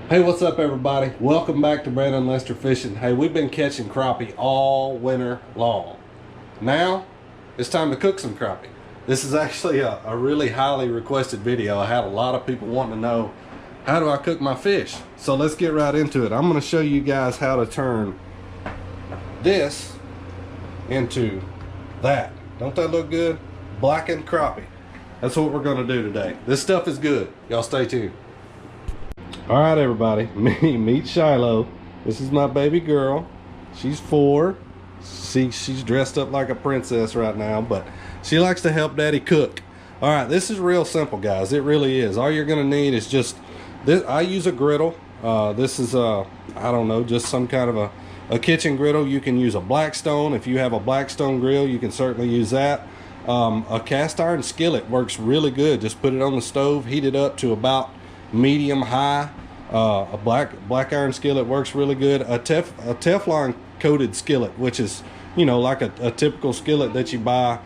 Hey, what's up everybody? Welcome back to Brandon Lester Fishing. Hey, we've been catching crappie all winter long. Now, it's time to cook some crappie. This is actually a really highly requested video. I had a lot of people wanting to know, how do I cook my fish? So let's get right into it. I'm gonna show you guys how to turn this into that. Don't that look good? Blackened crappie. That's what we're gonna do today. This stuff is good. Y'all stay tuned. All right, everybody, meet Shiloh. This is my baby girl. She's 4. She's dressed up like a princess right now, but she likes to help Daddy cook. All right, this is real simple, guys. It really is. All you're gonna need is just this. I use a griddle. This is I don't know, just some kind of a kitchen griddle. You can use a Blackstone. If you have a Blackstone grill, you can certainly use that. A cast iron skillet works really good. Just put it on the stove, heat it up to about medium high. A black iron skillet works really good. A Teflon coated skillet, which is, you know, like a typical skillet that you buy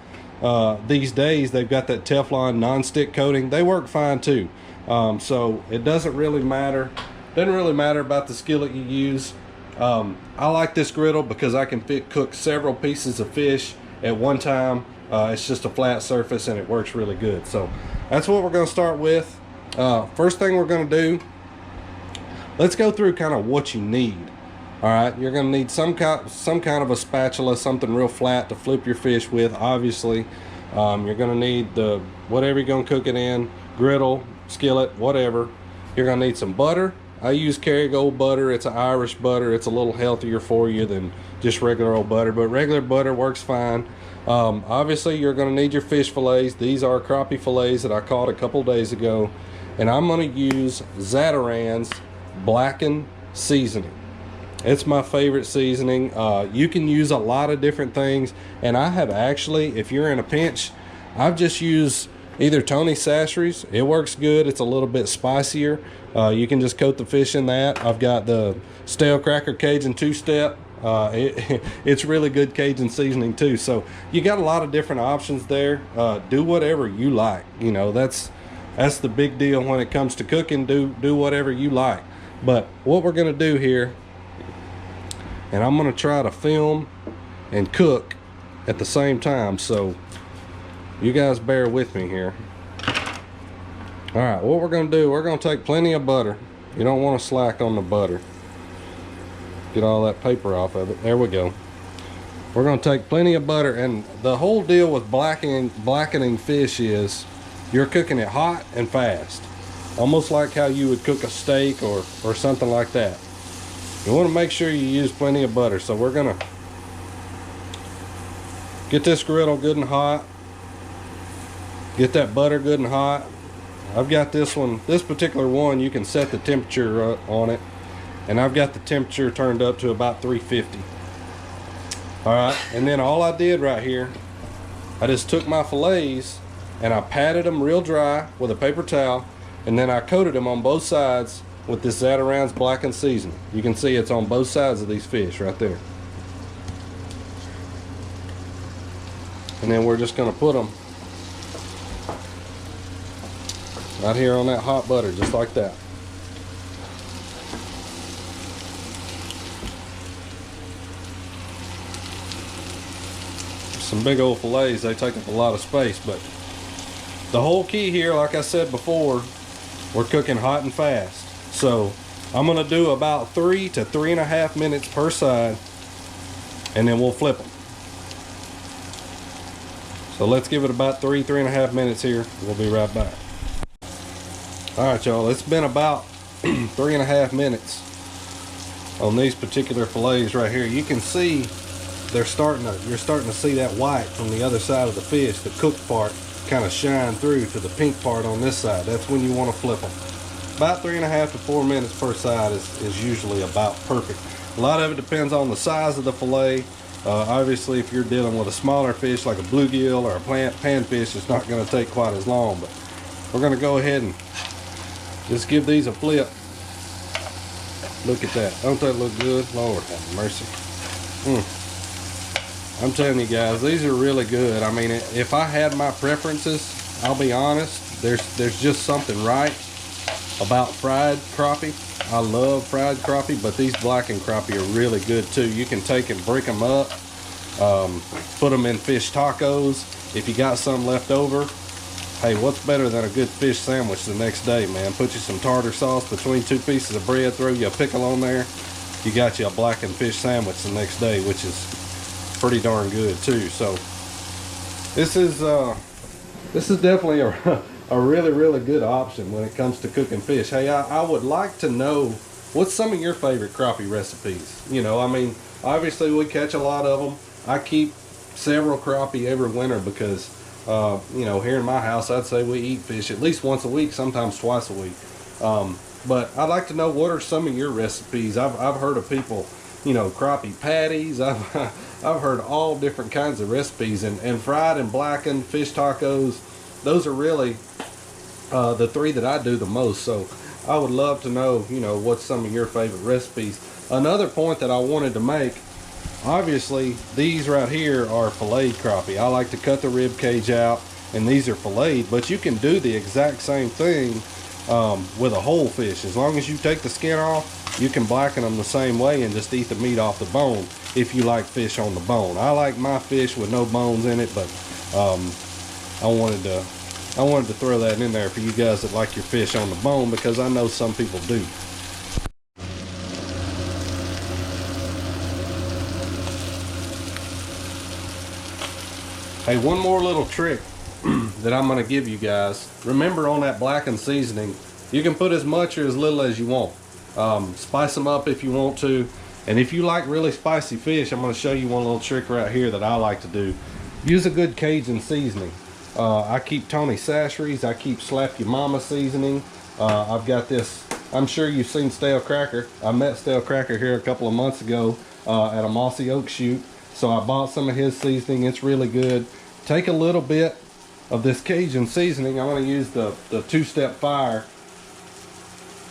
these days. They've got that Teflon non-stick coating. They work fine too. So it doesn't really matter about the skillet you use. I like this griddle because I can cook several pieces of fish at one time. It's just a flat surface and it works really good. So that's what we're going to start with. First thing we're going to do, let's go through kind of what you need. All right, you're going to need some kind of a spatula, something real flat to flip your fish with. Obviously, you're going to need the whatever you're going to cook it in, griddle, skillet, whatever. You're going to need some butter. I use Kerrygold butter. It's an Irish butter. It's a little healthier for you than just regular old butter, but regular butter works fine. Obviously, you're going to need your fish fillets. These are crappie fillets that I caught a couple days ago. And I'm going to use Zatarain's blackened seasoning. It's my favorite seasoning. You can use a lot of different things, and I have actually, if you're in a pinch, I've just used either Tony Chachere's. It works good. It's a little bit spicier. You can just coat the fish in that. I've got the Stale Cracker Cajun 2-step. It's really good Cajun seasoning too. So you got a lot of different options there. Do whatever you like. You know, that's the big deal when it comes to cooking. Do whatever you like. But what we're going to do here, and I'm going to try to film and cook at the same time, so you guys bear with me here. All right, what we're going to do, we're going to take plenty of butter. You don't want to slack on the butter. Get all that paper off of it. There we go. We're going to take plenty of butter, and the whole deal with blackening fish is you're cooking it hot and fast, almost like how you would cook a steak or something like that. You want to make sure you use plenty of butter. So we're gonna get this griddle good and hot, get that butter good and hot. I've got this particular one, you can set the temperature on it, and I've got the temperature turned up to about 350. All right, and then all I did right here, I just took my fillets and I patted them real dry with a paper towel, and then I coated them on both sides with this Zatarain's blackened seasoning. You can see it's on both sides of these fish right there. And then we're just going to put them right here on that hot butter, just like that. Some big old fillets, they take up a lot of space, but the whole key here, like I said before, we're cooking hot and fast. So I'm going to do about 3 to 3.5 minutes per side, and then we'll flip them. So let's give it about 3.5 minutes here. We'll be right back. All right, y'all, it's been about 3.5 minutes on these particular fillets right here. You can see you're starting to see that white from the other side of the fish, the cooked part, kind of shine through to the pink part on this side. That's when you want to flip them. About 3.5 to 4 minutes per side is usually about perfect. A lot of it depends on the size of the fillet. Obviously, if you're dealing with a smaller fish like a bluegill or a panfish, it's not going to take quite as long. But we're going to go ahead and just give these a flip. Look at that. Don't that look good? Lord have mercy. I'm telling you guys, these are really good. I mean, if I had my preferences, I'll be honest, there's just something right about fried crappie. I love fried crappie, but these blackened crappie are really good too. You can take and break them up, put them in fish tacos. If you got some left over, hey, what's better than a good fish sandwich the next day, man? Put you some tartar sauce between 2 pieces of bread, throw you a pickle on there. You got you a blackened fish sandwich the next day, which is pretty darn good too. So this is definitely a really good option when it comes to cooking fish. Hey, I would like to know what's some of your favorite crappie recipes. You know, I mean, obviously we catch a lot of them. I keep several crappie every winter because you know, here in my house, I'd say we eat fish at least once a week, sometimes twice a week. But I'd like to know, what are some of your recipes? I've heard of people, you know, crappie patties. I've heard all different kinds of recipes, and fried and blackened fish tacos. Those are really the 3 that I do the most. So I would love to know, you know, what's some of your favorite recipes. Another point that I wanted to make, obviously these right here are filleted crappie. I like to cut the rib cage out, and these are filleted, but you can do the exact same thing with a whole fish. As long as you take the skin off, you can blacken them the same way and just eat the meat off the bone if you like fish on the bone. I like my fish with no bones in it, but I wanted to throw that in there for you guys that like your fish on the bone, because I know some people do. Hey, one more little trick that I'm going to give you guys. Remember, on that blackened seasoning, you can put as much or as little as you want. Spice them up if you want to. And if you like really spicy fish, I'm going to show you one little trick right here that I like to do. Use a good Cajun seasoning. I keep Tony Chachere's. I keep Slap Your Mama seasoning. I've got this. I'm sure you've seen Stale Cracker. I met Stale Cracker here a couple of months ago at a Mossy Oak shoot. So I bought some of his seasoning. It's really good. Take a little bit of this Cajun seasoning. I'm going to use the 2-step fire.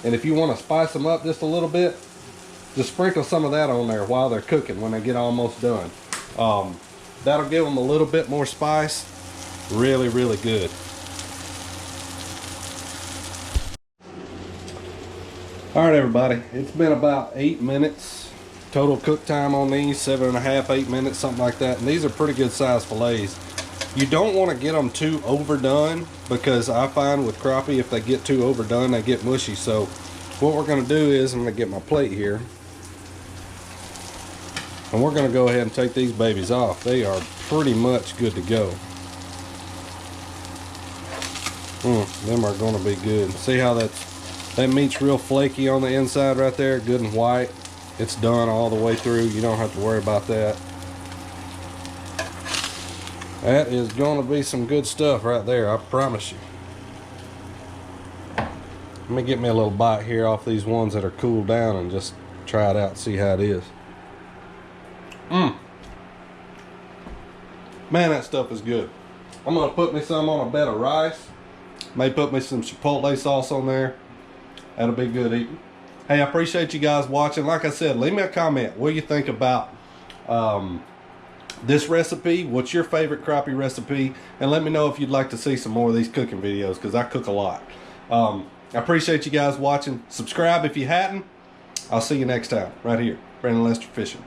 And if you want to spice them up just a little bit, just sprinkle some of that on there while they're cooking when they get almost done. That'll give them a little bit more spice. Really good. Alright everybody, it's been about 8 minutes total cook time on these. 7.5, 8 minutes, something like that. And these are pretty good size fillets. You don't want to get them too overdone, because I find with crappie, if they get too overdone, they get mushy. So what we're going to do is, I'm going to get my plate here, and we're going to go ahead and take these babies off. They are pretty much good to go. Them are going to be good. See how that meat's real flaky on the inside right there, good and white. It's done all the way through. You don't have to worry about that. That is going to be some good stuff right there, I promise you. Let me get me a little bite here off these ones that are cooled down and just try it out and see how it is. Man, that stuff is good. I'm going to put me some on a bed of rice. May put me some chipotle sauce on there. That'll be good eating. Hey, I appreciate you guys watching. Like I said, leave me a comment. What do you think about this recipe? What's your favorite crappie recipe? And let me know if you'd like to see some more of these cooking videos, because I cook a lot. I appreciate you guys watching. Subscribe if you hadn't. I'll see you next time right here. Brandon Lester Fishing.